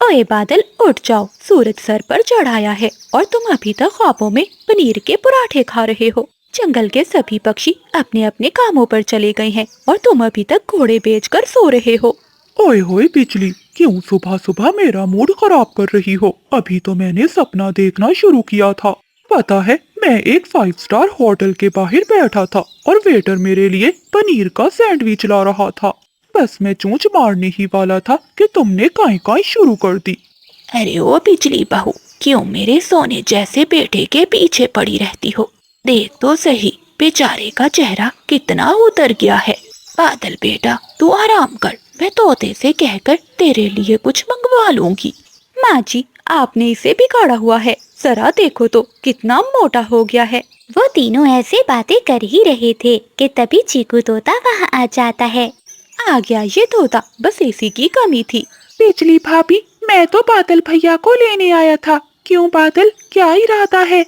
ओए बादल, उठ जाओ, सूरज सर पर चढ़ाया है और तुम अभी तक ख्वाबों में पनीर के पराठे खा रहे हो। जंगल के सभी पक्षी अपने अपने कामों पर चले गए हैं और तुम अभी तक घोड़े बेचकर सो रहे हो। ओए होए बिजली, क्यों सुबह सुबह मेरा मूड खराब कर रही हो? अभी तो मैंने सपना देखना शुरू किया था। पता है, मैं एक 5 स्टार होटल के बाहर बैठा था और वेटर मेरे लिए पनीर का सैंडविच ला रहा था। बस मैं चोंच मारने ही वाला था कि तुमने काई काई शुरू कर दी। अरे ओ बिजली बहू, क्यों मेरे सोने जैसे बेटे के पीछे पड़ी रहती हो? देख तो सही, बेचारे का चेहरा कितना उतर गया है। बादल बेटा, तू आराम कर, मैं तोते से कहकर तेरे लिए कुछ मंगवा लूंगी। माँ जी, आपने इसे बिगाड़ा हुआ है, जरा देखो तो कितना मोटा हो गया है। वो तीनों ऐसे बातें कर ही रहे थे कि तभी चीकू तोता वहाँ आ जाता है। आ गया ये तोता, बस इसी की कमी थी। बिजली भाभी, मैं तो बादल भैया को लेने आया था। क्यों बादल, क्या इरादा है?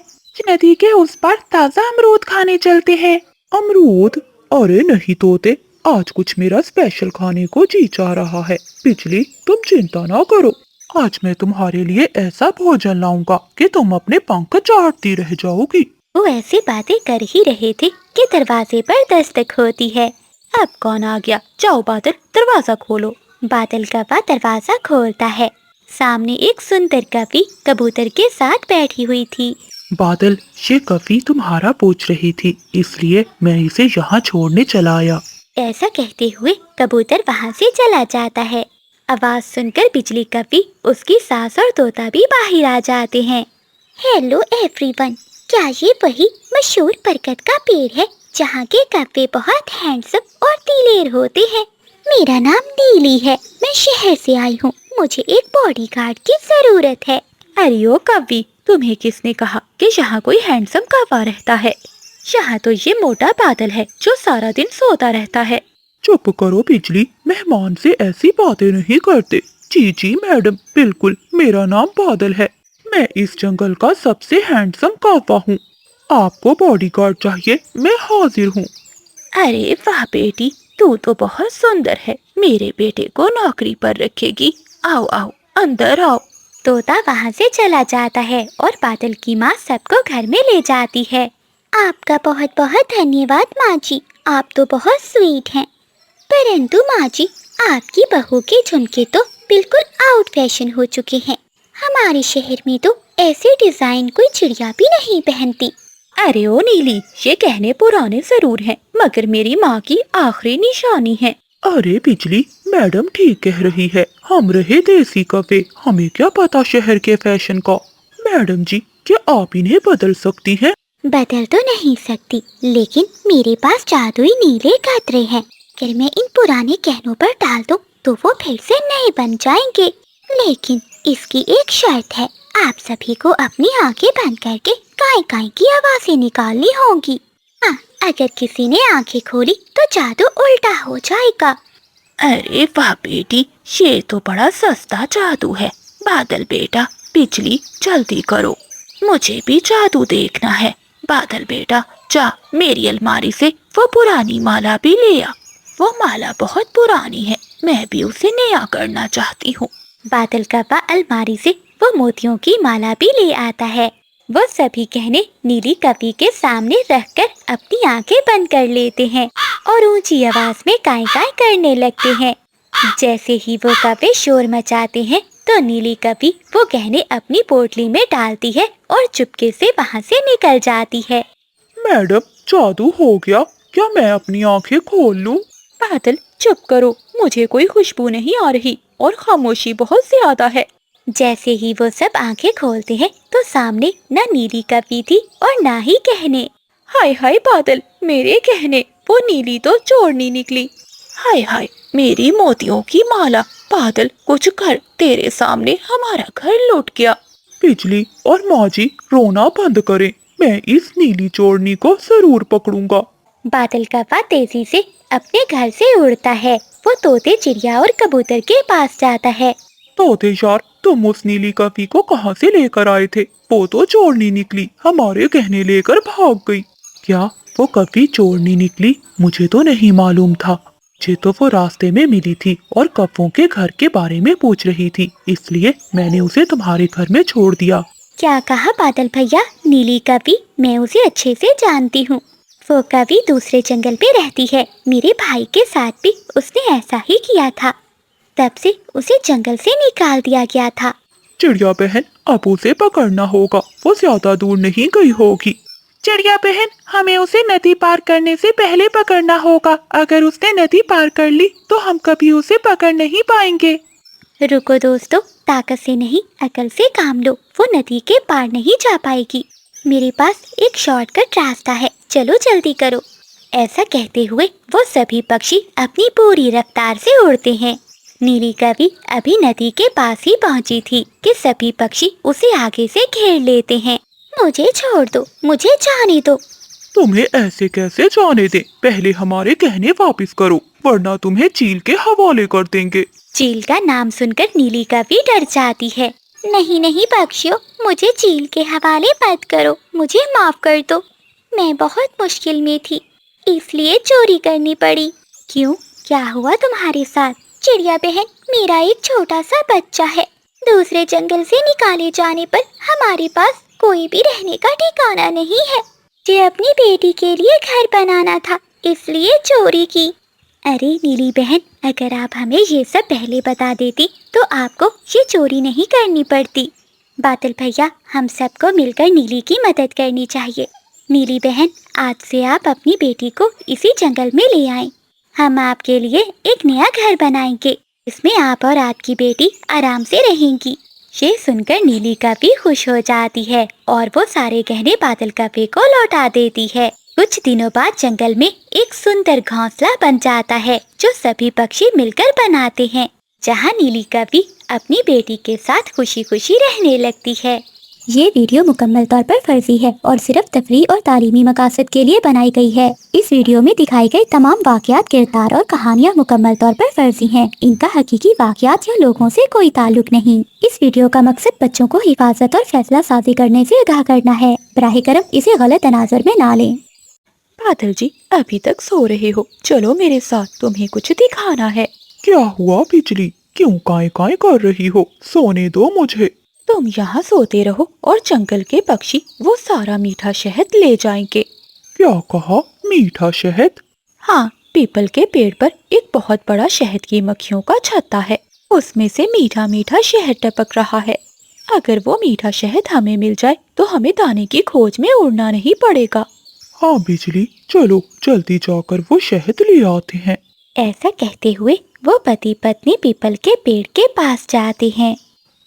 नदी के उस पार ताजा अमरूद खाने चलते हैं। अमरूद? अरे नहीं तोते, आज कुछ मेरा स्पेशल खाने को जी चाह रहा है। बिजली, तुम चिंता ना करो, आज मैं तुम्हारे लिए ऐसा भोजन लाऊंगा कि तुम अपने पंख चाटती रह जाओगी। वो ऐसी बातें कर ही रहे थे कि दरवाजे पर दस्तक होती है। अब कौन आ गया? जाओ बादल, दरवाजा खोलो। बादल कौवा दरवाजा खोलता है। सामने एक सुंदर कवि कबूतर के साथ बैठी हुई थी। बादल, ये कवि तुम्हारा पूछ रही थी, इसलिए मैं इसे यहाँ छोड़ने चला आया। ऐसा कहते हुए कबूतर वहाँ से चला जाता है। आवाज सुनकर बिजली कवि, उसकी सास और तोता भी बाहर आ जाते हैं। हेलो एवरीवन, क्या ये वही मशहूर बरगद का पेड़ है जहाँ के कव्वे बहुत हैंडसम और दिलेर होते हैं? मेरा नाम नीली है, मैं शहर से आई हूँ, मुझे एक बॉडीगार्ड की जरूरत है। अरे ओ कवि, तुम्हें किसने कहा कि यहाँ कोई हैंडसम कौवा रहता है? यहाँ तो ये मोटा बादल है जो सारा दिन सोता रहता है। चुप करो बिजली, मेहमान से ऐसी बातें नहीं करते। जी जी मैडम, बिल्कुल मेरा नाम बादल है। मैं इस जंगल का सबसे हैंडसम कौवा हूँ। आपको बॉडीगार्ड चाहिए, मैं हाजिर हूँ। अरे वाह बेटी, तू तो बहुत सुंदर है, मेरे बेटे को नौकरी पर रखेगी। आओ आओ, अंदर आओ। तोता वहाँ से चला जाता है और बादल की माँ सबको घर में ले जाती है। आपका बहुत बहुत धन्यवाद माँ जी, आप तो बहुत स्वीट हैं। परंतु माँ जी, आपकी बहू के झुमके तो बिल्कुल आउट फैशन हो चुके हैं। हमारे शहर में तो ऐसे डिजाइन कोई चिड़िया भी नहीं पहनती। अरे ओ नीली, ये कहने पुराने जरूर हैं, मगर मेरी माँ की आखिरी निशानी है। अरे बिजली, मैडम ठीक कह रही है, हम रहे देसी कौवे, हमें क्या पता शहर के फैशन का। मैडम जी, क्या आप इन्हें बदल सकती हैं? बदल तो नहीं सकती, लेकिन मेरे पास जादुई नीले कतरे हैं। अगर मैं इन पुराने गहनों पर डाल दूं तो वो फिर से नए बन जाएंगे। लेकिन इसकी एक शर्त है, आप सभी को अपनी आंखें बंद करके काई काई की आवाजें निकालनी होगी। हाँ, अगर किसी ने आंखें खोली तो जादू उल्टा हो जाएगा। अरे वाह बेटी, ये तो बड़ा सस्ता जादू है। बादल बेटा, बिजली जल्दी करो, मुझे भी जादू देखना है। बादल बेटा, जा मेरी अलमारी से वो पुरानी माला भी ले आ। वो माला बहुत पुरानी है, मैं भी उसे नया करना चाहती हूँ। बादल कौवा अलमारी से वो मोतियों की माला भी ले आता है। वो सभी गहने नीली कवि के सामने रखकर अपनी आंखें बंद कर लेते हैं और ऊंची आवाज में काई काई करने लगते हैं। जैसे ही वो कौवे शोर मचाते हैं तो नीली कवि वो गहने अपनी पोटली में डालती है और चुपके से वहाँ से निकल जाती है। मैडम, जादू हो गया, क्या मैं अपनी आंखें खोल लूं? बादल चुप करो, मुझे कोई खुशबू नहीं आ रही और खामोशी बहुत ज्यादा है। जैसे ही वो सब आंखें खोलते हैं तो सामने न नीली कवि थी और ना ही गहने। हाय हाय बादल, मेरे गहने, वो नीली तो चोरनी निकली। हाय हाय, मेरी मोतियों की माला। बादल कुछ कर, तेरे सामने हमारा घर लूट गया। बिजली और माँ जी, रोना बंद करें, मैं इस नीली चोरनी को जरूर पकड़ूंगा। बादल कौवा तेजी से अपने घर से उड़ता है। वो तोते, चिड़िया और कबूतर के पास जाता है। तोते यार, तुम उस नीली कवि को कहाँ से लेकर आए थे? वो तो चोरनी निकली, हमारे गहने लेकर भाग गई। क्या वो कवि चोरनी निकली? मुझे तो नहीं मालूम था। मुझे तो वो रास्ते में मिली थी और कौवों के घर के बारे में पूछ रही थी, इसलिए मैंने उसे तुम्हारे घर में छोड़ दिया। क्या कहा बादल भैया? नीली कवि, मैं उसे अच्छे से जानती हूँ। वो कवि दूसरे जंगल पे रहती है। मेरे भाई के साथ भी उसने ऐसा ही किया था। तब से उसे जंगल से निकाल दिया गया था। चिड़िया बहन, अब उसे पकड़ना होगा, वो ज्यादा दूर नहीं गई होगी। चिड़िया बहन, हमें उसे नदी पार करने से पहले पकड़ना होगा। अगर उसने नदी पार कर ली तो हम कभी उसे पकड़ नहीं पाएंगे। रुको दोस्तों, ताकत से नहीं अकल से काम लो। वो नदी के पार नहीं जा पाएगी। मेरे पास एक शॉर्टकट रास्ता है, चलो जल्दी करो। ऐसा कहते हुए वो सभी पक्षी अपनी पूरी रफ्तार से उड़ते हैं। नीली कवि अभी नदी के पास ही पहुंची थी कि सभी पक्षी उसे आगे से घेर लेते हैं। मुझे छोड़ दो, मुझे जाने दो। तुम्हें ऐसे कैसे जाने दे? पहले हमारे कहने वापस करो, वरना तुम्हें चील के हवाले कर देंगे। चील का नाम सुनकर नीली कवि डर जाती है। नहीं नहीं पक्षियों, मुझे चील के हवाले मत करो, मुझे माफ कर दो। मैं बहुत मुश्किल में थी, इसलिए चोरी करनी पड़ी। क्यों, क्या हुआ तुम्हारे साथ? चिड़िया बहन, मेरा एक छोटा सा बच्चा है। दूसरे जंगल से निकाले जाने पर हमारे पास कोई भी रहने का ठिकाना नहीं है। मुझे अपनी बेटी के लिए घर बनाना था, इसलिए चोरी की। अरे नीली बहन, अगर आप हमें ये सब पहले बता देती तो आपको ये चोरी नहीं करनी पड़ती। बादल भैया, हम सबको मिलकर नीली की मदद करनी चाहिए। नीली बहन, आज से आप अपनी बेटी को इसी जंगल में ले आएं। हम आपके लिए एक नया घर बनाएंगे, इसमें आप और आपकी बेटी आराम से रहेंगी। ये सुनकर नीली कवि खुश हो जाती है और वो सारे गहने बादल कवि को लौटा देती है। कुछ दिनों बाद जंगल में एक सुंदर घोंसला बन जाता है जो सभी पक्षी मिलकर बनाते हैं, जहाँ नीली कवि अपनी बेटी के साथ खुशी खुशी रहने लगती है। ये वीडियो मुकम्मल तौर पर फर्जी है और सिर्फ तफरीह और तालीमी मकासद के लिए बनाई गई है। इस वीडियो में दिखाए गए तमाम वाक़यात, किरदार और कहानियाँ मुकम्मल तौर पर फर्जी हैं। इनका हकीकी वाक़यात या लोगों से कोई ताल्लुक नहीं। इस वीडियो का मकसद बच्चों को हिफाजत और फैसला साजी करने से आगाह करना है। बराह करम इसे गलत तनाज़ुर में ना लें। बादल जी, अभी तक सो रहे हो? चलो मेरे साथ, तुम्हें कुछ दिखाना है। क्या हुआ बिजली, क्यों काए काए कर रही हो? सोने दो मुझे। तुम यहाँ सोते रहो और जंगल के पक्षी वो सारा मीठा शहद ले जाएंगे। क्या कहा? मीठा शहद? हाँ, पीपल के पेड़ पर एक बहुत बड़ा शहद की मक्खियों का छत्ता है। उसमें से मीठा मीठा शहद टपक रहा है। अगर वो मीठा शहद हमें मिल जाए तो हमें दाने की खोज में उड़ना नहीं पड़ेगा। हाँ बिजली, चलो जल्दी जाकर वो शहद ले आते हैं। ऐसा कहते हुए वो पति पत्नी पीपल के पेड़ के पास जाते हैं।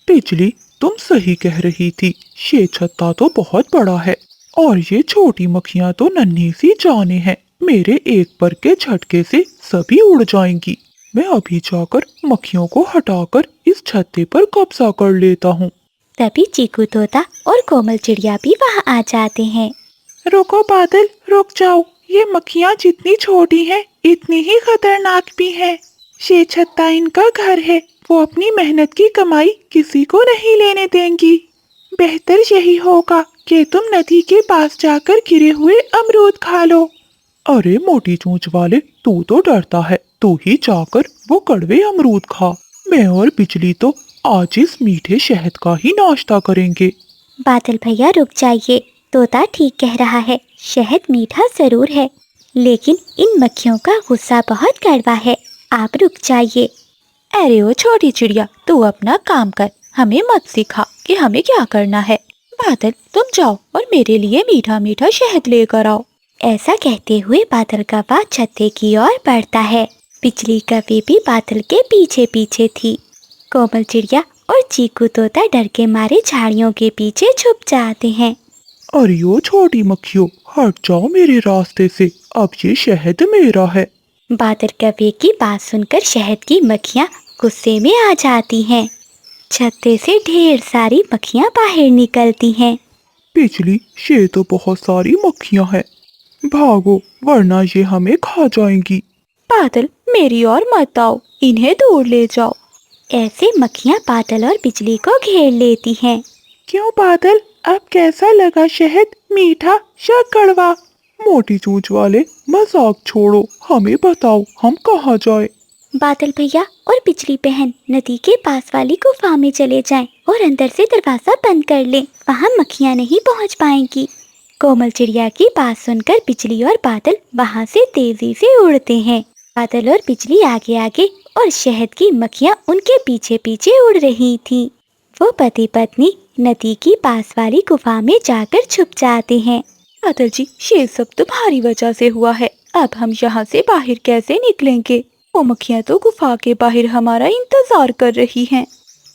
बिजली, तुम सही कह रही थी, ये छत्ता तो बहुत बड़ा है और ये छोटी मक्खियाँ तो नन्ही सी जाने हैं। मेरे एक पर के झटके से सभी उड़ जाएंगी। मैं अभी जाकर मक्खियों को हटाकर इस छत्ते पर कब्जा कर लेता हूँ। तभी चीकू तोता और कोमल चिड़िया भी वहाँ आ जाते हैं। रुको बादल, रुक जाओ। ये मक्खियाँ जितनी छोटी हैं, इतनी ही खतरनाक भी हैं। ये छत्ता इनका घर है, वो अपनी मेहनत की कमाई किसी को नहीं लेने देंगी। बेहतर यही होगा कि तुम नदी के पास जाकर गिरे हुए अमरूद खा लो। अरे मोटी चोंच वाले, तू तो डरता है, तू ही जाकर वो कड़वे अमरूद खा। मैं और बिजली तो आज इस मीठे शहद का ही नाश्ता करेंगे। बादल भैया रुक जाइए, तोता ठीक कह रहा है। शहद मीठा जरूर है, लेकिन इन मक्खियों का गुस्सा बहुत कड़वा है। आप रुक जाइए। अरे ओ छोटी चिड़िया, तू अपना काम कर, हमें मत सिखा कि हमें क्या करना है। बादल, तुम जाओ और मेरे लिए मीठा मीठा शहद लेकर आओ। ऐसा कहते हुए बादल कौवा छत्ते की ओर बढ़ता है। बिजली कवि भी बादल के पीछे पीछे थी। कोमल चिड़िया और चीकू तोता डर के मारे झाड़ियों के पीछे छुप जाते हैं। अरे ओ छोटी मक्खियों, हट जाओ मेरे रास्ते से, अब ये शहद मेरा है। बादल कवि की बात सुनकर शहद की मक्खियाँ गुस्से में आ जाती हैं। छत्ते से ढेर सारी मक्खियाँ बाहर निकलती हैं। बिजली, ये तो बहुत सारी मक्खियाँ हैं, भागो वरना ये हमें खा जाएंगी। बादल, मेरी ओर मत आओ, इन्हें दूर ले जाओ। ऐसे मक्खियाँ बादल और बिजली को घेर लेती हैं। क्यों बादल, अब कैसा लगा शहद, मीठा या कड़वा? मोटी चोंच वाले, मजाक छोड़ो, हमें बताओ हम कहाँ जाए। बादल भैया और बिजली बहन नदी के पास वाली गुफा में चले जाएं और अंदर से दरवाजा बंद कर लें, वहाँ मक्खियाँ नहीं पहुँच पाएंगी। कोमल चिड़िया की बात सुनकर बिजली और बादल वहाँ से तेजी से उड़ते हैं। बादल और बिजली आगे आगे और शहद की मक्खियाँ उनके पीछे पीछे उड़ रही थीं। वो पति पत्नी नदी की पास वाली गुफा में जाकर छुप जाते हैं। बादल जी, ये सब तुम्हारी वजह से हुआ है। अब हम यहाँ से बाहर कैसे निकलेंगे? वो मक्खियाँ तो गुफा के बाहर हमारा इंतजार कर रही हैं।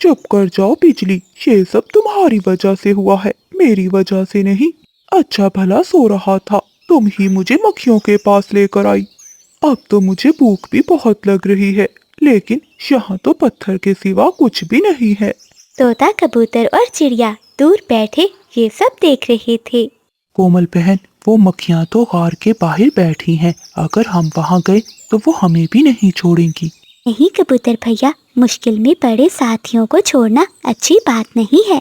चुप कर जाओ बिजली, ये सब तुम्हारी वजह से हुआ है, मेरी वजह से नहीं। अच्छा भला सो रहा था, तुम ही मुझे मक्खियों के पास लेकर आई। अब तो मुझे भूख भी बहुत लग रही है, लेकिन यहाँ तो पत्थर के सिवा कुछ भी नहीं है। तोता, कबूतर और चिड़िया दूर बैठे ये सब देख रहे थे। कोमल बहन, वो मक्खियाँ तो गार के बाहर बैठी हैं, अगर हम वहाँ गए तो वो हमें भी नहीं छोड़ेंगी। नहीं कबूतर भैया, मुश्किल में पड़े साथियों को छोड़ना अच्छी बात नहीं है।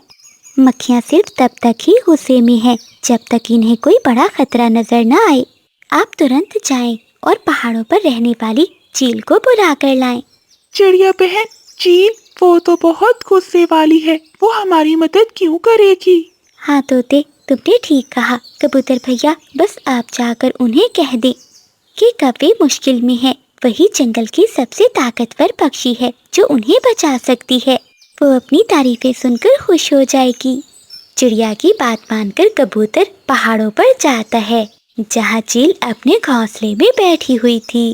मक्खियाँ सिर्फ तब तक ही गुस्से में हैं जब तक इन्हें कोई बड़ा खतरा नजर न आए। आप तुरंत जाएं और पहाड़ों पर रहने वाली चील को बुला कर लाएं। चिड़िया बहन, चील वो तो बहुत गुस्से वाली है, वो हमारी मदद क्यों करेगी? हाँ तोते, तुमने ठीक कहा। कबूतर भैया, बस आप जाकर उन्हें कह दें कि कौवे मुश्किल में है। वही जंगल की सबसे ताकतवर पक्षी है जो उन्हें बचा सकती है। वो अपनी तारीफें सुनकर खुश हो जाएगी। चिड़िया की बात मानकर कबूतर पहाड़ों पर जाता है जहाँ चील अपने घोंसले में बैठी हुई थी।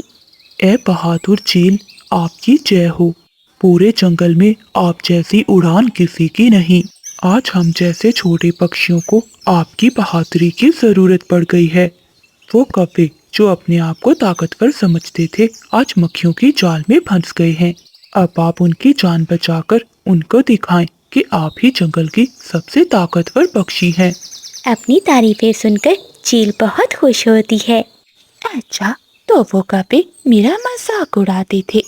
ए बहादुर चील, आपकी जय हो। पूरे जंगल में आप जैसी उड़ान किसी की नहीं। आज हम जैसे छोटे पक्षियों को आपकी बहादुरी की जरूरत पड़ गई है। वो कौवे जो अपने आप को ताकतवर समझते थे, आज मक्खियों की जाल में फंस गए हैं। अब आप उनकी जान बचाकर उनको दिखाएं कि आप ही जंगल की सबसे ताकतवर पक्षी हैं। अपनी तारीफें सुनकर चील बहुत खुश होती है। अच्छा, तो वो कौवे मेरा मजाक उड़ाते थे।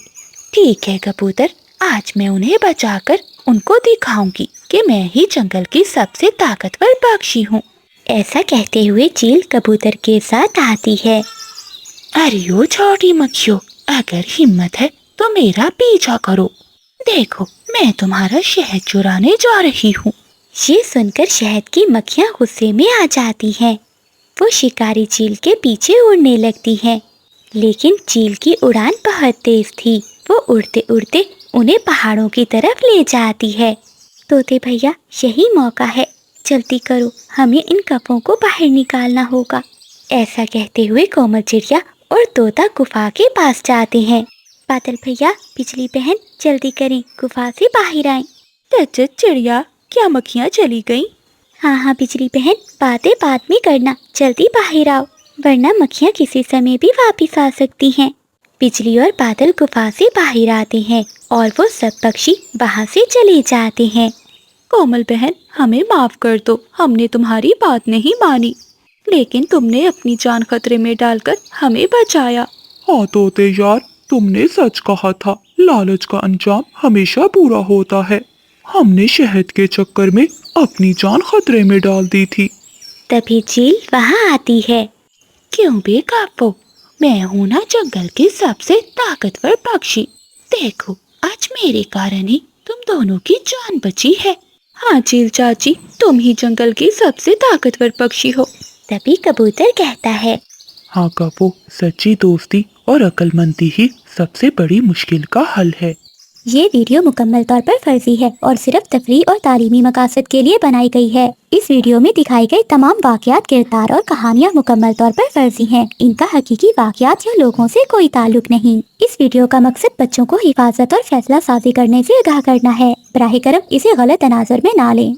ठीक है कबूतर, आज मैं उन्हें बचाकर उनको दिखाऊंगी कि मैं ही जंगल की सबसे ताकतवर पक्षी हूँ। ऐसा कहते हुए चील कबूतर के साथ आती है। अरे ओ छोटी मक्खियों, अगर हिम्मत है तो मेरा पीछा करो। देखो, मैं तुम्हारा शहद चुराने जा रही हूँ। ये सुनकर शहद की मक्खियाँ गुस्से में आ जाती हैं। वो शिकारी चील के पीछे उड़ने लगती हैं, लेकिन चील की उड़ान बहुत तेज थी। वो उड़ते उड़ते उन्हें पहाड़ों की तरफ ले जाती है। तोते भैया, यही मौका है, जल्दी करो, हमें इन कपों को बाहर निकालना होगा। ऐसा कहते हुए कोमल चिड़िया और तोता गुफा के पास जाते हैं। बादल भैया, बिजली बहन, जल्दी करें, गुफा से बाहर आएं। चिड़िया, क्या मक्खियाँ चली गईं? हाँ हाँ बिजली बहन, बातें बाद में करना, जल्दी बाहर आओ, वरना मक्खियाँ किसी समय भी वापस आ सकती हैं। बिजली और बादल गुफा से बाहर आते हैं और वो सब पक्षी वहाँ से चले जाते हैं। कोमल बहन, हमें माफ कर दो, हमने तुम्हारी बात नहीं मानी, लेकिन तुमने अपनी जान खतरे में डालकर हमें बचाया। हाँ तोते यार, तुमने सच कहा था, लालच का अंजाम हमेशा बुरा होता है। हमने शहद के चक्कर में अपनी जान खतरे में डाल दी थी। तभी चील वहाँ आती है। क्यों बेकाबू, मैं हूँ ना जंगल की सबसे ताकतवर पक्षी। देखो, आज मेरे कारण ही तुम दोनों की जान बची है। हाँ चील चाची, तुम ही जंगल की सबसे ताकतवर पक्षी हो। तभी कबूतर कहता है, हाँ कबो, सच्ची दोस्ती और अक्लमंदी ही सबसे बड़ी मुश्किल का हल है। ये वीडियो मुकम्मल तौर पर फर्जी है और सिर्फ तफरीह और तालीमी मकासद के लिए बनाई गई है। इस वीडियो में दिखाई गई तमाम वाक़यात, किरदार और कहानियाँ मुकम्मल तौर पर फर्जी हैं। इनका हकीकी वाक़यात या लोगों से कोई ताल्लुक नहीं। इस वीडियो का मकसद बच्चों को हिफाजत और फैसला साजी करने से आगाह करना है। बराह करम इसे गलत तनाजुर में ना लें।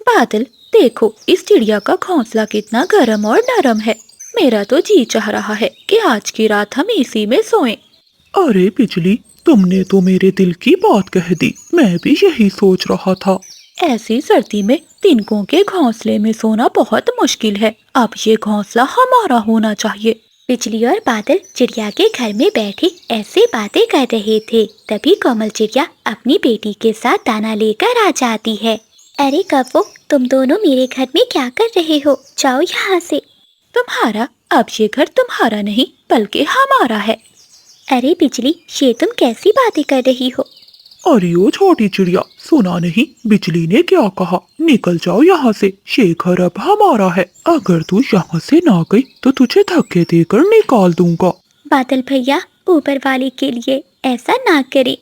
बादल, देखो इस चिड़िया का घोंसला कितना गर्म और नरम है। मेरा तो जी चाह रहा है कि आज की रात हम इसी में सोएं। अरे बिजली, तुमने तो मेरे दिल की बात कह दी, मैं भी यही सोच रहा था। ऐसी सर्दी में तिनकों के घोंसले में सोना बहुत मुश्किल है। अब ये घोंसला हमारा होना चाहिए। बिजली और बादल चिड़िया के घर में बैठे ऐसे बातें कर रहे थे। तभी कोमल चिड़िया अपनी बेटी के साथ दाना लेकर आ जाती है। अरे कव्वो, तुम दोनों मेरे घर में क्या कर रहे हो? जाओ यहाँ से। तुम्हारा? अब ये घर तुम्हारा नहीं बल्कि हमारा है। अरे बिजली, ये तुम कैसी बातें कर रही हो? अरे ओ छोटी चिड़िया, सुना नहीं बिजली ने क्या कहा? निकल जाओ यहाँ से, ये घर अब हमारा है। अगर तू यहाँ से ना गई तो तुझे धक्के देकर निकाल दूंगा। बादल भैया, ऊपर वाले के लिए ऐसा ना करे।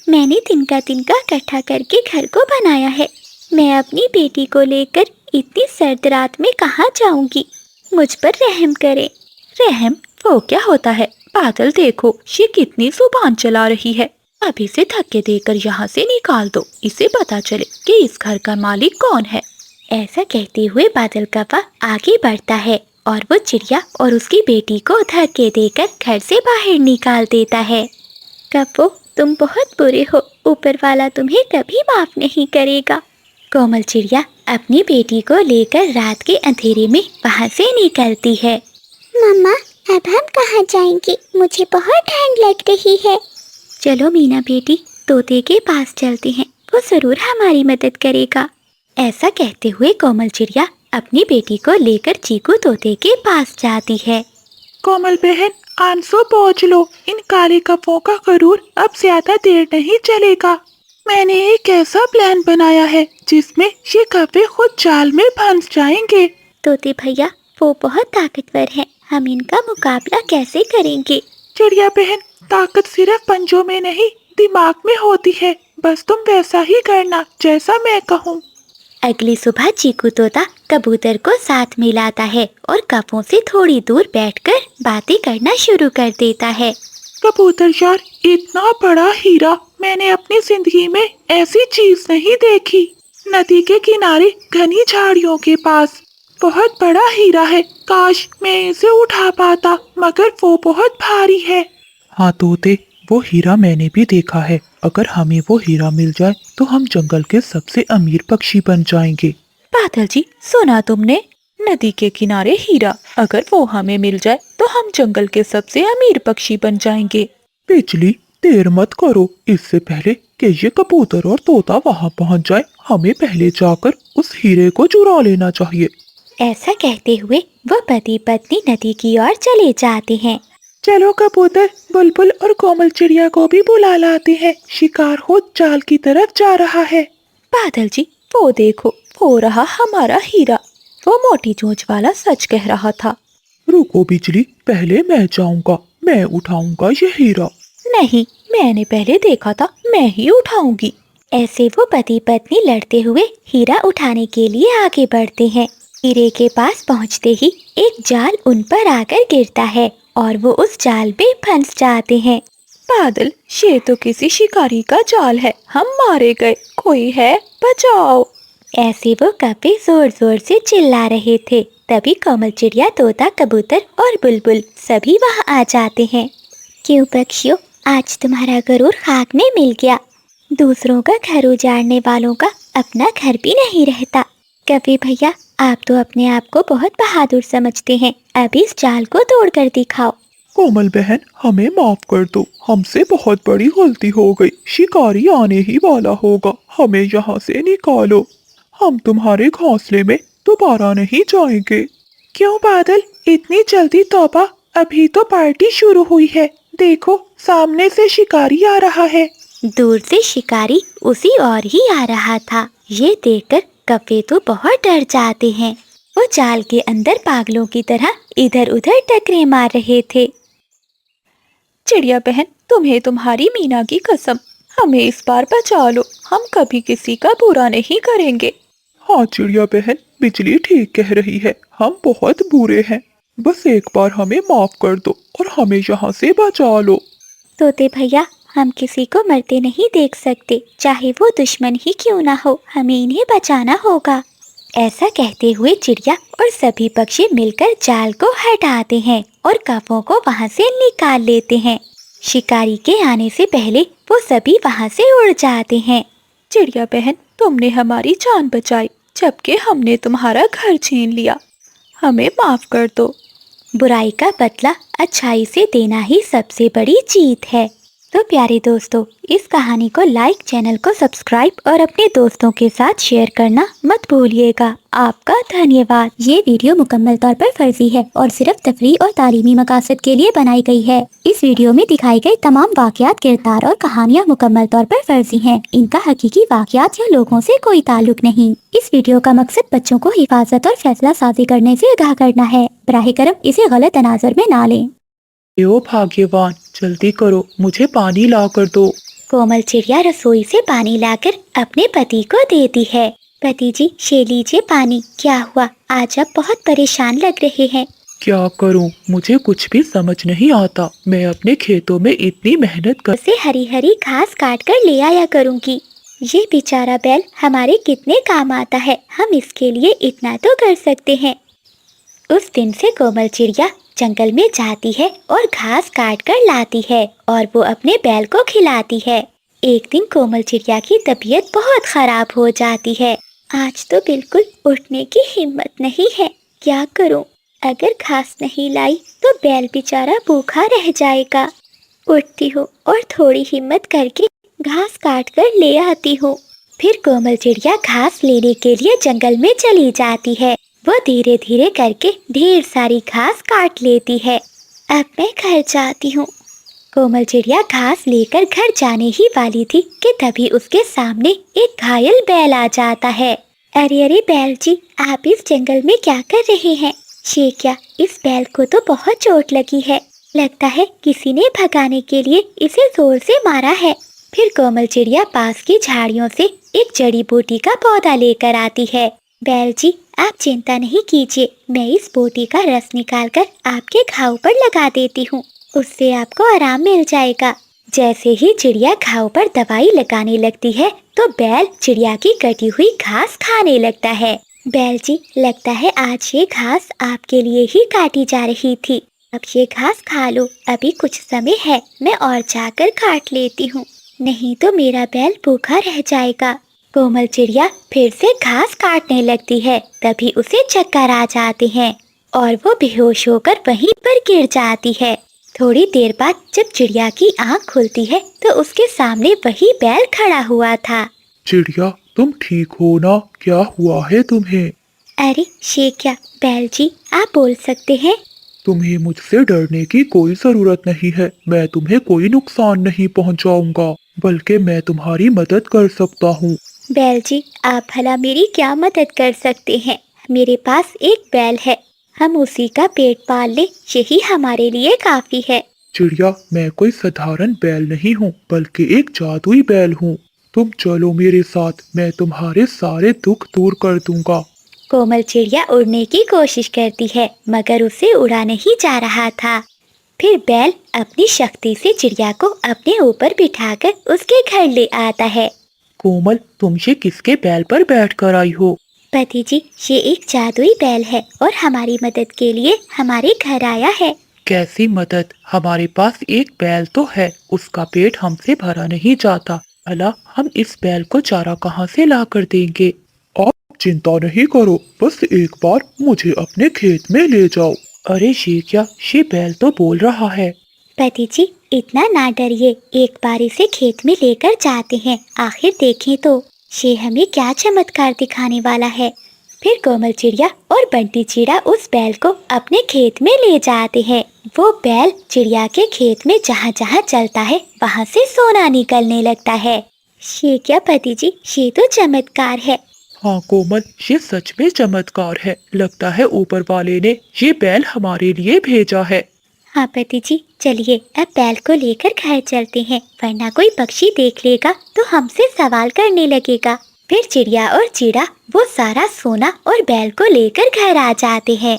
मैंने तिनका तिनका इकट्ठा करके घर को बनाया है। मैं अपनी बेटी को लेकर इतनी सर्द रात में कहाँ जाऊंगी? मुझ पर रहम करे। रहम? वो क्या होता है? बादल देखो, ये कितनी जुबान चला रही है। अभी से धक्के देकर यहाँ से निकाल दो, इसे पता चले कि इस घर का मालिक कौन है। ऐसा कहते हुए बादल कौवा आगे बढ़ता है और वो चिड़िया और उसकी बेटी को धक्के देकर घर से बाहर निकाल देता है। कौवो, तुम बहुत बुरे हो। ऊपर वाला तुम्हें कभी माफ नहीं करेगा। कोमल चिड़िया अपनी बेटी को लेकर रात के अंधेरे में वहाँ से निकलती है। मम्मा, अब हम कहाँ जाएंगे? मुझे बहुत ठंड लग रही है। चलो मीना बेटी, तोते के पास चलते हैं, वो जरूर हमारी मदद करेगा। ऐसा कहते हुए कोमल चिड़िया अपनी बेटी को लेकर चीकू तोते के पास जाती है। कोमल बहन, आंसू पहुँच लो। इन काले कपों का गरूर अब ज्यादा देर नहीं चलेगा। मैंने एक ऐसा प्लान बनाया है जिसमें ये कपे खुद जाल में फंस जाएंगे। तोते भैया, वो बहुत ताकतवर है, हम इनका मुकाबला कैसे करेंगे? चिड़िया बहन, ताकत सिर्फ पंजों में नहीं दिमाग में होती है। बस तुम वैसा ही करना जैसा मैं कहूँ। अगली सुबह चीकू तोता कबूतर को साथ में लाता है और कपों से थोड़ी दूर बैठकर बातें करना शुरू कर देता है। कबूतर यार, इतना बड़ा हीरा मैंने अपनी जिंदगी में ऐसी चीज नहीं देखी। नदी के किनारे घनी झाड़ियों के पास बहुत बड़ा हीरा है। काश मैं इसे उठा पाता, मगर वो बहुत भारी है। हाँ तोते, वो हीरा मैंने भी देखा है। अगर हमें वो हीरा मिल जाए तो हम जंगल के सबसे अमीर पक्षी बन जाएंगे। बादल जी, सुना तुमने? नदी के किनारे हीरा, अगर वो हमें मिल जाए तो हम जंगल के सबसे अमीर पक्षी बन जाएंगे। बिजली, देर मत करो। इससे पहले कि ये कबूतर और तोता वहाँ पहुँच जाए, हमें पहले जाकर उस हीरे को चुरा लेना चाहिए। ऐसा कहते हुए वो पति पत्नी नदी की ओर चले जाते हैं। चलो कबूतर, बुलबुल और कोमल चिड़िया को भी बुला लाते हैं। शिकार खुद जाल की तरफ जा रहा है। बादल जी, वो देखो, वो रहा हमारा हीरा। वो मोटी चोंच वाला सच कह रहा था। रुको बिजली, पहले मैं जाऊंगा, मैं उठाऊंगा ये हीरा। नहीं, मैंने पहले देखा था, मैं ही उठाऊंगी। ऐसे वो पति पत्नी लड़ते हुए हीरा उठाने के लिए आगे बढ़ते हैं। हीरे के पास पहुंचते ही एक जाल उन पर आकर गिरता है और वो उस जाल में फंस जाते हैं। बादल, ये तो किसी शिकारी का जाल है, हम मारे गए। कोई है, बचाओ। ऐसे वो कपे जोर जोर से चिल्ला रहे थे। तभी कोमल चिड़िया, तोता, कबूतर और बुलबुल सभी वहाँ आ जाते हैं। क्यों पक्षियों, आज तुम्हारा गरूर खाक में मिल गया। दूसरों का घर उजाड़ने वालों का अपना घर भी नहीं रहता। कपे भैया, आप तो अपने आप को बहुत बहादुर समझते हैं। अब इस जाल को तोड़कर दिखाओ। कोमल बहन, हमें माफ कर दो, हमसे बहुत बड़ी गलती हो गई। शिकारी आने ही वाला होगा, हमें यहाँ से निकालो। हम तुम्हारे घोंसले में दोबारा नहीं जाएंगे। क्यों बादल, इतनी जल्दी तौबा? अभी तो पार्टी शुरू हुई है। देखो, सामने से शिकारी आ रहा है। दूर से शिकारी उसी ओर ही आ रहा था। ये देखकर कपे तो बहुत डर जाते हैं। वो जाल के अंदर पागलों की तरह इधर उधर टकरे मार रहे थे। चिड़िया बहन, तुम्हें तुम्हारी मीना की कसम, हमें इस बार बचा लो। हम कभी किसी का बुरा नहीं करेंगे। हाँ चिड़िया बहन, बिजली ठीक कह रही है, हम बहुत बुरे हैं। बस एक बार हमें माफ कर दो और हमें यहाँ से बचा लो। तोते भैया, हम किसी को मरते नहीं देख सकते, चाहे वो दुश्मन ही क्यों ना हो। हमें इन्हें बचाना होगा। ऐसा कहते हुए चिड़िया और सभी पक्षी मिलकर जाल को हटाते हैं और कौवों को वहाँ से निकाल लेते हैं। शिकारी के आने से पहले वो सभी वहाँ से उड़ जाते हैं। चिड़िया बहन, तुमने हमारी जान बचाई, जबकि हमने तुम्हारा घर छीन लिया। हमें माफ कर दो। बुराई का बदला अच्छाई से देना ही सबसे बड़ी जीत है। तो प्यारे दोस्तों, इस कहानी को लाइक, चैनल को सब्सक्राइब और अपने दोस्तों के साथ शेयर करना मत भूलिएगा। आपका धन्यवाद। ये वीडियो मुकम्मल तौर पर फर्जी है और सिर्फ तफरीह और तालीमी मकासद के लिए बनाई गई है। इस वीडियो में दिखाए गए तमाम वाक़यात, किरदार और कहानियाँ मुकम्मल तौर पर फर्जी हैं। इनका हकीकी वाक़यात या लोगों से कोई ताल्लुक नहीं। इस वीडियो का मकसद बच्चों को हिफाजत और फैसला साजी करने से आगाह करना है। बराह करम इसे गलत तनाजर में ना लें। ओ भाग्यवान, जल्दी करो, मुझे पानी ला कर दो। कोमल चिड़िया रसोई से पानी लाकर अपने पति को देती है। पति जी, ये लीजिए पानी। क्या हुआ, आज आप बहुत परेशान लग रहे हैं। क्या करूं, मुझे कुछ भी समझ नहीं आता। मैं अपने खेतों में इतनी मेहनत कर उसे हरी हरी घास काट कर ले आया करूंगी। ये बेचारा बैल हमारे कितने काम आता है, हम इसके लिए इतना तो कर सकते हैं। उस दिन से कोमल चिड़िया जंगल में जाती है और घास काट कर लाती है और वो अपने बैल को खिलाती है। एक दिन कोमल चिड़िया की तबीयत बहुत खराब हो जाती है। आज तो बिल्कुल उठने की हिम्मत नहीं है। क्या करूं? अगर घास नहीं लाई तो बैल बेचारा भूखा रह जाएगा। उठती हूँ और थोड़ी हिम्मत करके घास काट कर ले आती हूँ। फिर कोमल चिड़िया घास लेने के लिए जंगल में चली जाती है। वो धीरे धीरे करके ढेर सारी घास काट लेती है। अब मैं घर जाती हूँ। कोमल चिड़िया घास लेकर घर जाने ही वाली थी कि तभी उसके सामने एक घायल बैल आ जाता है। अरे अरे बैल जी, आप इस जंगल में क्या कर रहे हैं? ये क्या, इस बैल को तो बहुत चोट लगी है। लगता है किसी ने भगाने के लिए इसे जोर से मारा है। फिर कोमल चिड़िया पास की झाड़ियों से एक जड़ी बूटी का पौधा लेकर आती है। बैल जी, आप चिंता नहीं कीजिए, मैं इस बूटी का रस निकालकर आपके घाव पर लगा देती हूँ, उससे आपको आराम मिल जाएगा। जैसे ही चिड़िया घाव पर दवाई लगाने लगती है तो बैल चिड़िया की कटी हुई घास खाने लगता है। बैल जी, लगता है आज ये घास आपके लिए ही काटी जा रही थी। अब ये घास खा लो, अभी कुछ समय है, मैं और जाकर काट लेती हूँ, नहीं तो मेरा बैल भूखा रह जाएगा। कोमल चिड़िया फिर से घास काटने लगती है। तभी उसे चक्कर आ जाते हैं और वो बेहोश होकर वहीं पर गिर जाती है। थोड़ी देर बाद जब चिड़िया की आंख खुलती है तो उसके सामने वही बैल खड़ा हुआ था। चिड़िया, तुम ठीक हो ना? क्या हुआ है तुम्हें? अरे ये क्या बैल जी, आप बोल सकते हैं। तुम्हें मुझसे डरने की कोई जरूरत नहीं है। मैं तुम्हें कोई नुकसान नहीं पहुंचाऊंगा, बल्कि मैं तुम्हारी मदद कर सकता हूँ। बैल जी, आप भला मेरी क्या मदद कर सकते हैं? मेरे पास एक बैल है, हम उसी का पेट पाल ले, यही हमारे लिए काफी है। चिड़िया, मैं कोई साधारण बैल नहीं हूँ, बल्कि एक जादुई बैल हूँ। तुम चलो मेरे साथ, मैं तुम्हारे सारे दुख दूर कर दूंगा। कोमल चिड़िया उड़ने की कोशिश करती है मगर उसे उड़ा नहीं जा रहा था। फिर बैल अपनी शक्ति से चिड़िया को अपने ऊपर बिठाकर उसके घर ले आता है। कोमल, तुम ये किसके बैल पर बैठ कर आई हो? पति जी, ये एक जादुई बैल है और हमारी मदद के लिए हमारे घर आया है। कैसी मदद? हमारे पास एक बैल तो है, उसका पेट हमसे भरा नहीं जाता। भला हम इस बैल को चारा कहाँ से ला कर देंगे? आप चिंता नहीं करो, बस एक बार मुझे अपने खेत में ले जाओ। अरे ये क्या, ये बैल तो बोल रहा है। पति जी, इतना ना डरिए, एक बार इसे खेत में लेकर जाते हैं, आखिर देखें तो ये हमें क्या चमत्कार दिखाने वाला है। फिर कोमल चिड़िया और बंटी चिड़ा उस बैल को अपने खेत में ले जाते हैं। वो बैल चिड़िया के खेत में जहाँ जहाँ चलता है वहाँ से सोना निकलने लगता है। ये क्या पति जी, ये तो चमत्कार है। हाँ कोमल, ये सच में चमत्कार है। लगता है ऊपर वाले ने ये बैल हमारे लिए भेजा है। हाँ पति जी, चलिए अब बैल को लेकर घर चलते हैं, वरना कोई पक्षी देख लेगा तो हमसे सवाल करने लगेगा। फिर चिड़िया और चिड़ा वो सारा सोना और बैल को लेकर घर आ जाते हैं।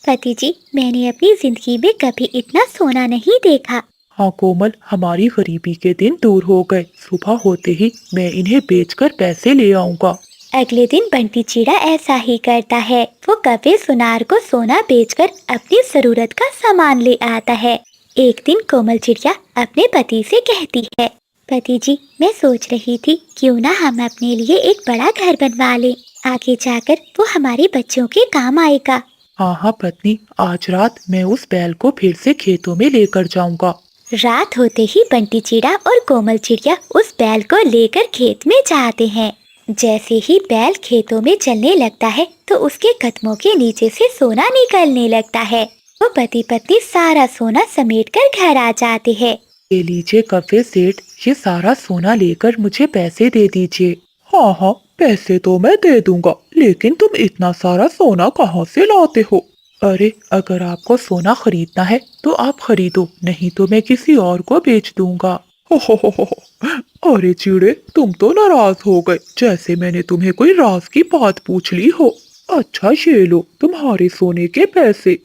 पति जी, मैंने अपनी जिंदगी में कभी इतना सोना नहीं देखा। हाँ कोमल, हमारी गरीबी के दिन दूर हो गए। सुबह होते ही मैं इन्हें बेचकर पैसे ले आऊँगा। अगले दिन बंटी चिड़ा ऐसा ही करता है। वो कभी सुनार को सोना बेचकर अपनी जरूरत का सामान ले आता है। एक दिन कोमल चिड़िया अपने पति से कहती है, पति जी, मैं सोच रही थी क्यों ना हम अपने लिए एक बड़ा घर बनवा लें, आगे जाकर वो हमारे बच्चों के काम आएगा। हाँ हाँ पत्नी, आज रात मैं उस बैल को फिर से खेतों में लेकर जाऊंगा। रात होते ही बंटी चिड़ा और कोमल चिड़िया उस बैल को लेकर खेत में जाते हैं। जैसे ही बैल खेतों में चलने लगता है तो उसके कदमों के नीचे से सोना निकलने लगता है। वो पति पत्नी सारा सोना समेटकर घर आ जाते हैं। ये लीजिए कफे सेठ, ये सारा सोना लेकर मुझे पैसे दे दीजिए। हाँ हाँ, पैसे तो मैं दे दूंगा, लेकिन तुम इतना सारा सोना कहाँ से लाते हो? अरे अगर आपको सोना खरीदना है तो आप खरीदो, नहीं तो मैं किसी और को बेच दूंगा। हो। अरे चिड़े, तुम तो नाराज हो गए, जैसे मैंने तुम्हें कोई राज की बात पूछ ली हो। अच्छा ये लो तुम्हारे सोने के पैसे।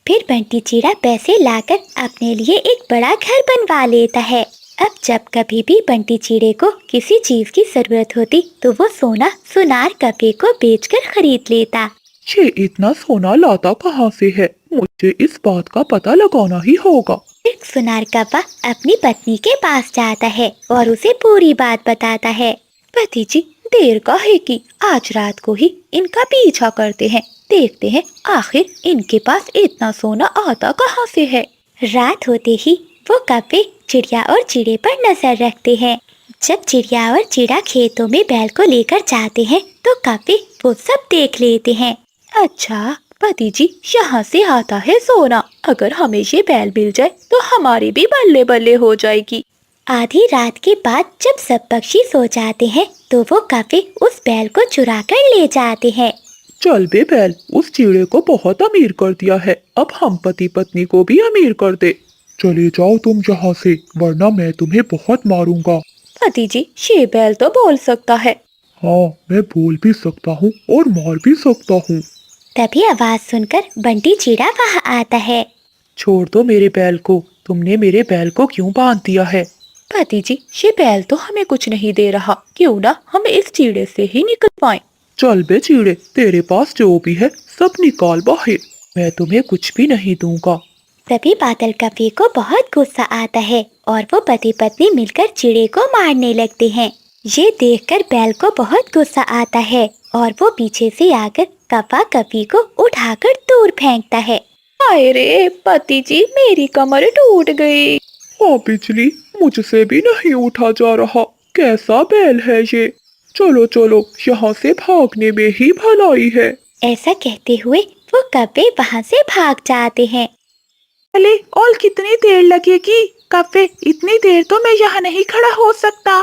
फिर बंटी चिड़ा पैसे लाकर अपने लिए एक बड़ा घर बनवा लेता है। अब जब कभी भी बंटी चिड़े को किसी चीज की जरूरत होती तो वो सोना सुनार कपे को बेचकर खरीद लेता। ये इतना सोना लाता कहाँ से है? मुझे इस बात का पता लगाना ही होगा। फिर सुनार कपा अपनी पत्नी के पास जाता है और उसे पूरी बात बताता है। पति जी, देर का है कि आज रात को ही इनका पीछा करते हैं, देखते हैं आखिर इनके पास इतना सोना आता कहाँ से है। रात होते ही वो कपे चिड़िया और चिड़े पर नजर रखते हैं। जब चिड़िया और चिड़ा खेतों में बैल को लेकर जाते हैं तो कपे वो सब देख लेते हैं। अच्छा पति जी, यहाँ से आता है सोना, अगर हमें ये बैल मिल जाए तो हमारी भी बल्ले बल्ले हो जाएगी। आधी रात के बाद जब सब पक्षी सो जाते हैं तो वो कपे उस बैल को चुरा कर ले जाते हैं। चल बे बैल, उस चिड़े को बहुत अमीर कर दिया है, अब हम पति पत्नी को भी अमीर कर दे। चले जाओ तुम यहाँ से, वरना मैं तुम्हें बहुत मारूंगा। पति जी, ये बैल तो बोल सकता है। हाँ, मैं बोल भी सकता हूँ और मार भी सकता हूँ। तभी आवाज सुनकर बंटी चिड़ा वहाँ आता है। छोड़ दो मेरे बैल को, तुमने मेरे बैल को क्यों बांध दिया है? पति जी, ये बैल तो हमें कुछ नहीं दे रहा, क्यों ना हम इस चिड़े से ही निकलवाएं। चल बे चिड़े, तेरे पास जो भी है सब निकाल बाहर, मैं तुम्हें कुछ भी नहीं दूंगा। तभी बादल कपे को बहुत गुस्सा आता है और वो पति पत्नी मिलकर चिड़े को मारने लगते हैं। ये देखकर बैल को बहुत गुस्सा आता है और वो पीछे से आकर कपा कपी को उठाकर दूर फेंकता है। हाय रे पति जी, मेरी कमर टूट गई। हाँ बिजली, मुझसे भी नहीं उठा जा रहा, कैसा बैल है ये? चलो चलो, यहाँ से भागने में ही भलाई है। ऐसा कहते हुए वो कपे वहाँ से भाग जाते हैं। अरे और कितनी देर लगेगी? कपे, इतनी देर तो मैं यहाँ नहीं खड़ा हो सकता।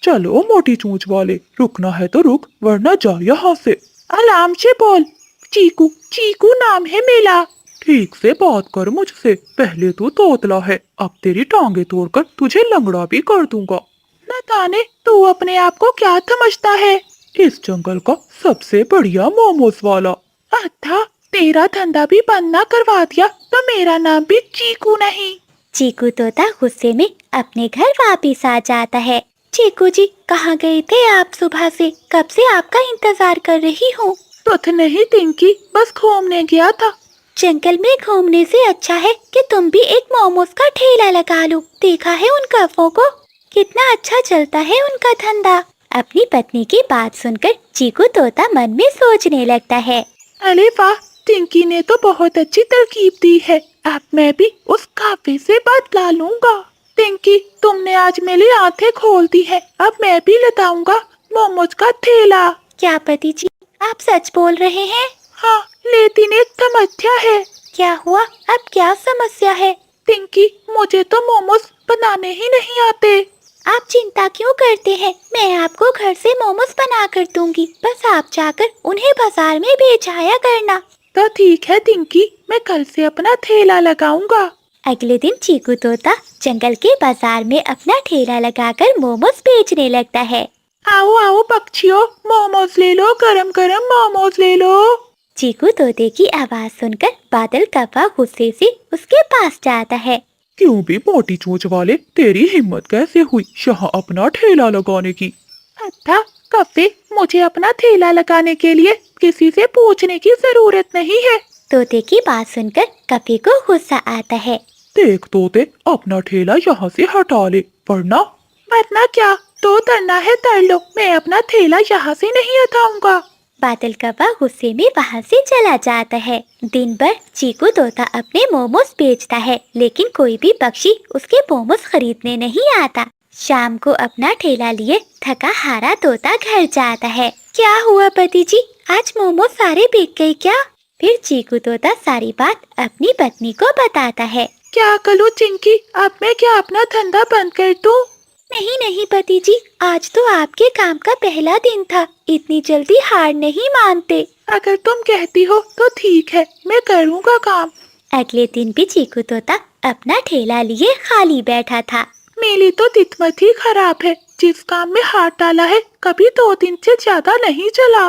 चलो मोटी चूंच वाले, रुकना है तो रुक, वरना जा यहाँ से। आराम से बोल, चीकू, चीकू नाम है मेरा। ठीक से बात कर मुझसे, पहले तू तोतला है, अब तेरी टांगे तोड़कर तुझे लंगड़ा भी कर दूंगा। न जाने तू अपने आप को क्या समझता है? इस जंगल का सबसे बढ़िया मोमोज वाला। अच्छा, तेरा धंधा भी बंद ना करवा दिया तो मेरा नाम भी चीकू नहीं। चीकू तोता गुस्से में अपने घर वापिस आ जाता है। चीकू जी, कहाँ गए थे आप सुबह से? कब से आपका इंतजार कर रही हूँ। तो नहीं टिंकी, बस घूमने गया था। जंगल में घूमने से अच्छा है कि तुम भी एक मोमोज का ठेला लगा लो। देखा है उन कफों को, कितना अच्छा चलता है उनका धंधा। अपनी पत्नी की बात सुनकर चीकू तोता मन में सोचने लगता है। अरे वाह, टिंकी ने तो बहुत अच्छी तरकीब दी है, अब मैं भी उस काफे से बदला लूंगा। टिंकी, तुमने आज मेरी आंखें खोल दी है, अब मैं भी लगाऊंगा मोमोज का ठेला। क्या पति जी, आप सच बोल रहे हैं? हाँ, लेकिन एक समस्या है। क्या हुआ? अब क्या समस्या है? टिंकी, मुझे तो मोमोज बनाने ही नहीं आते। आप चिंता क्यों करते हैं, मैं आपको घर से मोमोज बना कर दूंगी, बस आप जाकर उन्हें बाजार में बेचाया करना। तो ठीक है टिंकी, मैं कल से अपना ठेला लगाऊंगा। अगले दिन चीकू तोता जंगल के बाजार में अपना ठेला लगाकर मोमोज बेचने लगता है। आओ आओ पक्षियों, मोमोज ले लो, गरम गरम मोमोज ले लो। चीकू तोते की आवाज सुनकर बादल कपा गुस्से से उसके पास जाता है। क्यों भी मोटी चोंच वाले, तेरी हिम्मत कैसे हुई यहाँ अपना ठेला लगाने की? अच्छा कफे, मुझे अपना ठेला लगाने के लिए किसी से पूछने की जरूरत नहीं है। तोते की बात सुनकर कपे को गुस्सा आता है। देख तोते, अपना ठेला यहाँ से हटा ले, वरना क्या? तो तरना है तर लो, मैं अपना ठेला यहाँ से नहीं हटाऊंगा। बादल कौवा गुस्से में वहाँ से चला जाता है। दिन भर चीकू तोता अपने मोमोज बेचता है, लेकिन कोई भी पक्षी उसके मोमोज खरीदने नहीं आता। शाम को अपना ठेला लिए थका हारा तोता घर जाता है। क्या हुआ पति जी, आज मोमोज सारे बिक गए क्या? फिर चीकू तोता सारी बात अपनी पत्नी को बताता है। क्या करूं चिंकी, अब मैं क्या अपना धंधा बंद कर दूं? नहीं नहीं पति जी, आज तो आपके काम का पहला दिन था, इतनी जल्दी हार नहीं मानते। अगर तुम कहती हो तो ठीक है, मैं करूँगा काम। अगले दिन भी चीकू तोता अपना ठेला लिए खाली बैठा था। मेरी तो किस्मत ही खराब है, जिस काम में हाथ डाला है कभी 2 दिन से ज्यादा नहीं चला।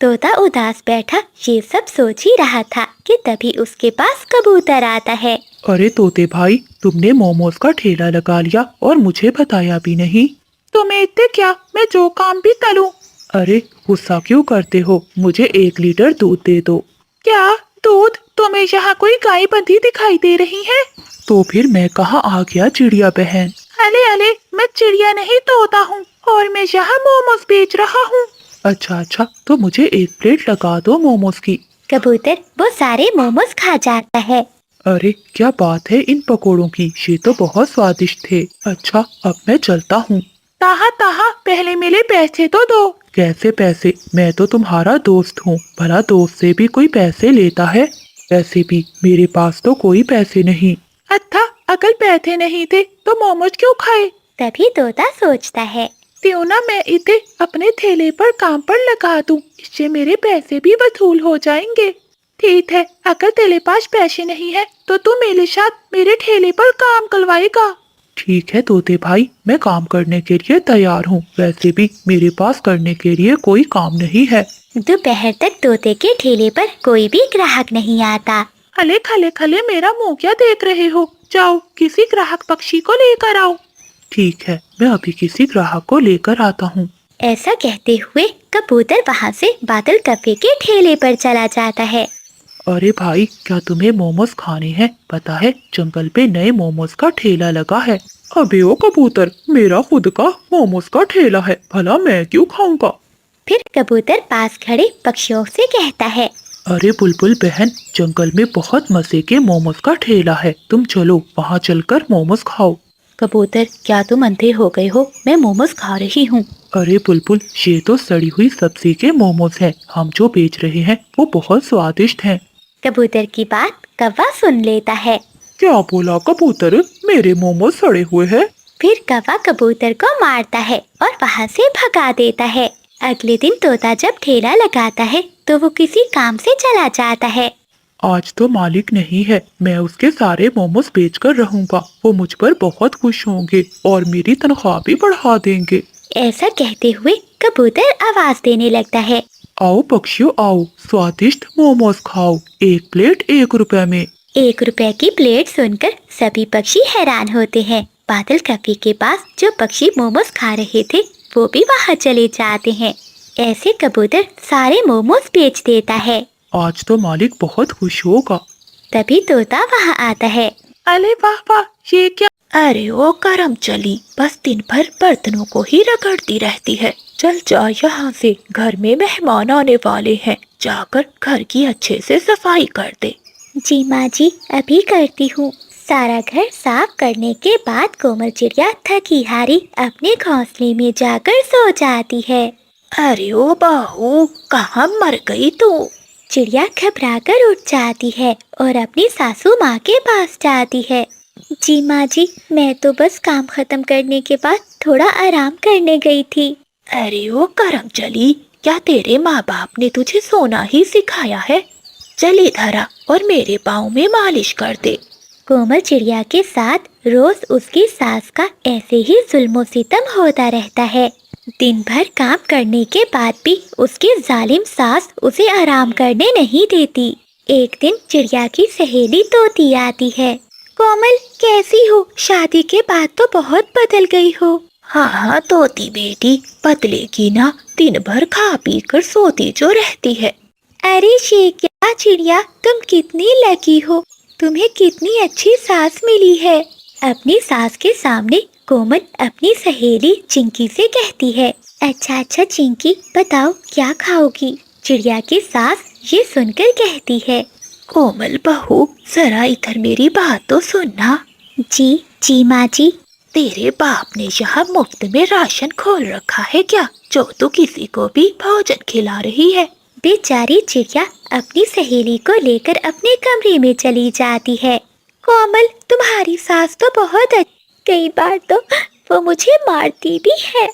तोता उदास बैठा ये सब सोच ही रहा था कि तभी उसके पास कबूतर आता है। अरे तोते भाई, तुमने मोमोज का ठेला लगा लिया और मुझे बताया भी नहीं। तुम्हें इतने क्या, मैं जो काम भी करूं। अरे गुस्सा क्यों करते हो, मुझे 1 लीटर दूध दे दो। क्या दूध? तुम्हें यहाँ कोई गाय बंधी दिखाई दे रही है? तो फिर मैं कहाँ आ गया चिड़िया बहन। अले अले, मैं चिड़िया नहीं तोता हूँ और मैं यहाँ मोमोज बेच रहा हूँ। अच्छा, तो मुझे 1 प्लेट लगा दो मोमोज की। कबूतर वो सारे मोमोज खा जाता है। अरे क्या बात है इन पकोड़ों की, ये तो बहुत स्वादिष्ट थे। अच्छा अब मैं चलता हूँ। ताहा ताहा, पहले मेरे पैसे तो दो। कैसे पैसे? मैं तो तुम्हारा दोस्त हूँ, भला दोस्त से भी कोई पैसे लेता है? वैसे भी मेरे पास तो कोई पैसे नहीं। अच्छा, अगर पैसे नहीं थे तो मोमोज क्यों खाए? तभी तोता सोचता है, क्यों ना मैं इसे अपने ठेले पर काम पर लगा दूं, इससे मेरे पैसे भी वसूल हो जाएंगे। ठीक है, अगर तेरे पास पैसे नहीं है तो तू मेरे साथ मेरे ठेले पर काम करवाएगा। ठीक है तोते भाई, मैं काम करने के लिए तैयार हूँ। वैसे भी मेरे पास करने के लिए कोई काम नहीं है। दोपहर तक तोते के ठेले पर कोई भी ग्राहक नहीं आता। खले खले खले, मेरा मुंह क्या देख रहे हो? जाओ किसी ग्राहक पक्षी को लेकर आओ। ठीक है, मैं अभी किसी ग्राहक को लेकर आता हूँ। ऐसा कहते हुए कबूतर वहाँ से बादल कौवे के ठेले पर चला जाता है। अरे भाई, क्या तुम्हें मोमोज खाने हैं? पता है जंगल पे नए मोमोज का ठेला लगा है। अबे ओ कबूतर, मेरा खुद का मोमोज का ठेला है, भला मैं क्यों खाऊंगा? फिर कबूतर पास खड़े पक्षियों से कहता है, अरे बुलबुल बहन, जंगल में बहुत मजे के मोमोज का ठेला है, तुम चलो वहाँ चलकर मोमोज खाओ। कबूतर, क्या तुम अंधे हो गए हो? मैं मोमोज खा रही हूँ। अरे बुलबुल, ये तो सड़ी हुई सब्जी के मोमोज हैं, हम जो बेच रहे हैं वो बहुत स्वादिष्ट हैं। कबूतर की बात कौवा सुन लेता है। क्या बोला कबूतर, मेरे मोमोज सड़े हुए हैं? फिर कौवा कबूतर को मारता है और वहाँ से भगा देता है। अगले दिन तोता जब ठेला लगाता है तो वो किसी काम से चला जाता है। आज तो मालिक नहीं है, मैं उसके सारे मोमोज बेच कर रहूंगा। वो मुझ पर बहुत खुश होंगे और मेरी तनख्वाह भी बढ़ा देंगे। ऐसा कहते हुए कबूतर आवाज देने लगता है, आओ पक्षियों आओ, स्वादिष्ट मोमोज खाओ, 1 प्लेट 1 रुपए में। 1 रुपए की प्लेट सुनकर सभी पक्षी हैरान होते हैं। बादल कौवे के पास जो पक्षी मोमोज खा रहे थे वो भी वहाँ चले जाते हैं। ऐसे कबूतर सारे मोमोज बेच देता है। आज तो मालिक बहुत खुश होगा। तभी तोता वहाँ आता है। अरे वाह वाह, ये क्या? अरे ओ करम चली, बस दिन भर बर्तनों को ही रगड़ती रहती है। चल जा यहाँ से, घर में मेहमान आने वाले हैं, जाकर घर की अच्छे से सफाई कर दे। जी माँ जी, अभी करती हूँ। सारा घर साफ करने के बाद कोमल चिड़िया थकी हारी अपने घोंसले में जाकर सो जाती है। अरे ओ बहू, कहाँ मर गई तू? चिड़िया घबराकर उठ जाती है और अपनी सासू माँ के पास जाती है। जी माँ जी, मैं तो बस काम खत्म करने के बाद थोड़ा आराम करने गई थी। अरे ओ करम चली, क्या तेरे माँ बाप ने तुझे सोना ही सिखाया है? चल इधर आ और मेरे पाँव में मालिश कर दे। कोमल चिड़िया के साथ रोज उसकी सास का ऐसे ही जुल्मो सितम होता रहता है। दिन भर काम करने के बाद भी उसकी जालिम सास उसे आराम करने नहीं देती। एक दिन चिड़िया की सहेली तोती आती है। कोमल, कैसी हो? शादी के बाद तो बहुत बदल गई हो। हाँ तोती बेटी, पतले की ना, दिन भर खा पी कर सोती जो रहती है। अरे ये क्या चिड़िया, तुम कितनी लकी हो, तुम्हें कितनी अच्छी सास मिली है। अपनी सास के सामने कोमल अपनी सहेली चिंकी से कहती है। अच्छा चिंकी, बताओ क्या खाओगी? चिड़िया की सास ये सुनकर कहती है, कोमल बहू, जरा इधर मेरी बात तो सुनना। जी जी माँ जी। तेरे बाप ने यहाँ मुफ्त में राशन खोल रखा है क्या, जो तू किसी को भी भोजन खिला रही है? बेचारी चिड़िया अपनी सहेली को लेकर अपने कमरे में चली जाती है। कोमल, तुम्हारी सास तो बहुत अच्छी, कई बार तो वो मुझे मारती भी है।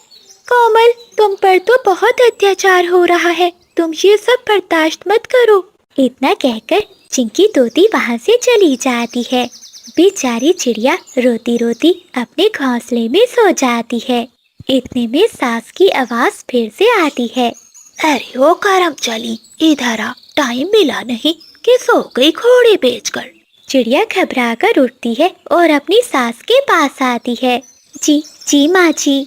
कोमल, तुम पर तो बहुत अत्याचार हो रहा है, तुम ये सब बर्दाश्त मत करो। इतना कहकर चिंकी तोती वहाँ से चली जाती है। बेचारी चिड़िया रोती रोती अपने घोंसले में सो जाती है। इतने में सास की आवाज फिर से आती है, अरे ओ करम चली, इधर आ, टाइम मिला नहीं कि सो गई घोड़े बेचकर। चिड़िया घबरा कर उठती है और अपनी सास के पास आती है। जी जी माँ जी।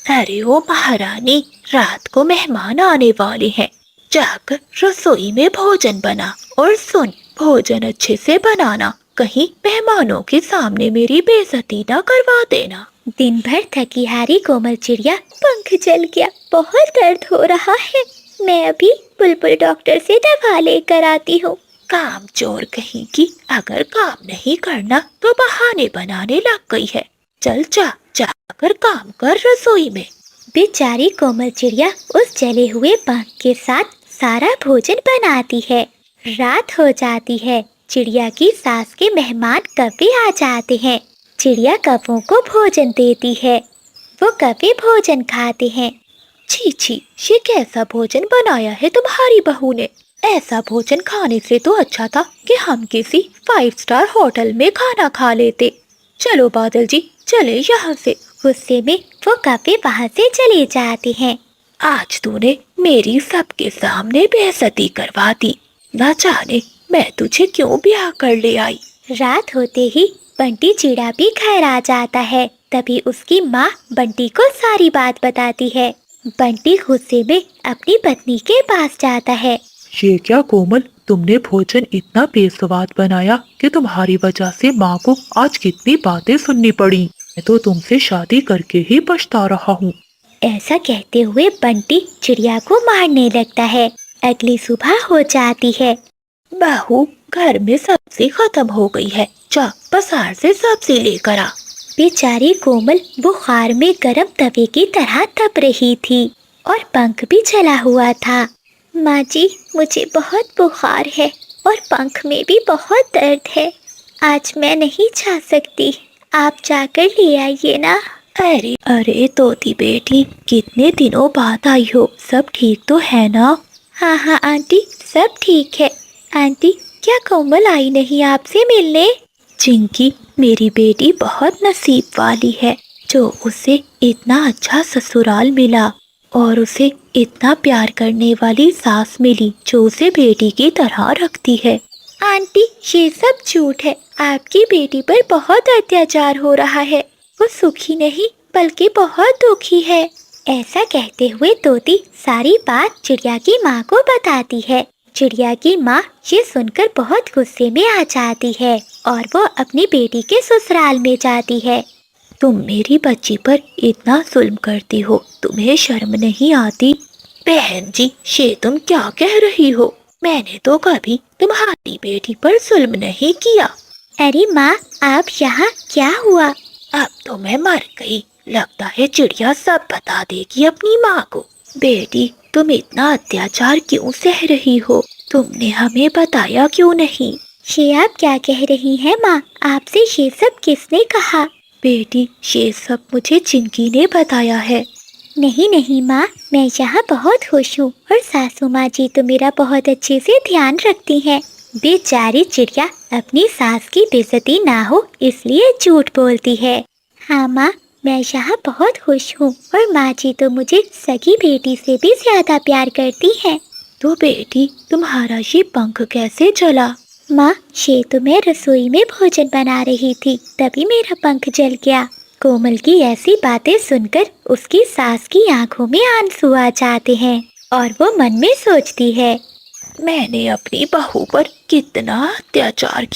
अरे ओ महारानी, रात को मेहमान आने वाले हैं, जाकर रसोई में भोजन बना, और सुन, भोजन अच्छे से बनाना, कहीं मेहमानों के सामने मेरी बेइज्जती ना करवा देना। दिन भर थकी हारी कोमल चिड़िया, पंख जल गया, बहुत दर्द हो रहा है, मैं अभी बुलबुल डॉक्टर से दवा लेकर आती हूँ। काम चोर कहीं की, अगर काम नहीं करना तो बहाने बनाने लग गई है। चल जाकर काम कर रसोई में। बेचारी कोमल चिड़िया उस जले हुए पंख के साथ सारा भोजन बनाती है। रात हो जाती है। चिड़िया की सास के मेहमान कौवे आ जाते हैं। चिड़िया कौवों को भोजन देती है। वो कौवे भोजन खाते हैं। छी छी, ये कैसा भोजन बनाया है तुम्हारी बहू ने? ऐसा भोजन खाने से तो अच्छा था कि हम किसी 5 स्टार होटल में खाना खा लेते। चलो बादल जी, चले यहाँ से। गुस्से में वो कौवे वहाँ से चले जाते हैं। आज तूने मेरी सबके सामने बेइज्जती करवा दी, ना जाने मैं तुझे क्यों ब्याह कर ले आई। रात होते ही बंटी चिड़ा भी घर आ जाता है। तभी उसकी माँ बंटी को सारी बात बताती है। बंटी गुस्से में अपनी पत्नी के पास जाता है। ये क्या कोमल, तुमने भोजन इतना बेस्वाद बनाया कि तुम्हारी वजह से माँ को आज कितनी बातें सुननी पड़ी। मैं तो तुमसे शादी करके ही पछता रहा हूँ। ऐसा कहते हुए बंटी चिड़िया को मारने लगता है। अगली सुबह हो जाती है। बहू, घर में सब्जी खत्म हो गई है, जा बाजार से सब्जी लेकर आ। बेचारी कोमल बुखार में गर्म तवे की तरह तप रही थी और पंख भी जला हुआ था। माँ जी, मुझे बहुत बुखार है और पंख में भी बहुत दर्द है, आज मैं नहीं जा सकती, आप जाकर ले आइए ना। अरे अरे तोती बेटी, कितने दिनों बाद आई हो, सब ठीक तो है ना? हाँ हाँ आंटी, सब ठीक है। आंटी, क्या कोमल आई नहीं आपसे मिलने? चिंकी, मेरी बेटी बहुत नसीब वाली है जो उसे इतना अच्छा ससुराल मिला और उसे इतना प्यार करने वाली सास मिली जो उसे बेटी की तरह रखती है। आंटी, ये सब झूठ है। आपकी बेटी पर बहुत अत्याचार हो रहा है। वो सुखी नहीं बल्कि बहुत दुखी है। ऐसा कहते हुए तोती सारी बात चिड़िया की माँ को बताती है। चिड़िया की माँ ये सुनकर बहुत गुस्से में आ जाती है और वो अपनी बेटी के ससुराल में जाती है। तुम मेरी बच्ची पर इतना जुल्म करती हो, तुम्हें शर्म नहीं आती? बहन जी, ये तुम क्या कह रही हो? मैंने तो कभी तुम्हारी बेटी पर जुल्म नहीं किया। अरे माँ, आप यहाँ क्या हुआ? अब तो मैं मर गई। लगता है चिड़िया सब बता देगी अपनी माँ को। बेटी, तुम इतना अत्याचार क्यों सह रही हो? तुमने हमें बताया क्यों नहीं? ये आप क्या कह रही हैं माँ? आपसे ये सब किसने कहा? बेटी, ये सब मुझे चिंकी ने बताया है। नहीं नहीं माँ, मैं यहाँ बहुत खुश हूँ और सासू माँ जी तो मेरा बहुत अच्छे से ध्यान रखती हैं। बेचारी चिड़िया अपनी सास की बेइज्जती ना हो इसलिए झूठ बोलती है। हाँ माँ, मैं यहाँ बहुत खुश हूँ और माँ जी तो मुझे सगी बेटी से भी ज्यादा प्यार करती हैं। तो बेटी, तुम्हारा ये पंख कैसे जला? माँ, ये तो मैं रसोई में भोजन बना रही थी, तभी मेरा पंख जल गया। कोमल की ऐसी बातें सुनकर उसकी सास की आंखों में आंसू आ जाते हैं और वो मन में सोचती है, मैंने अपनी बहू पर कितना अत्याचार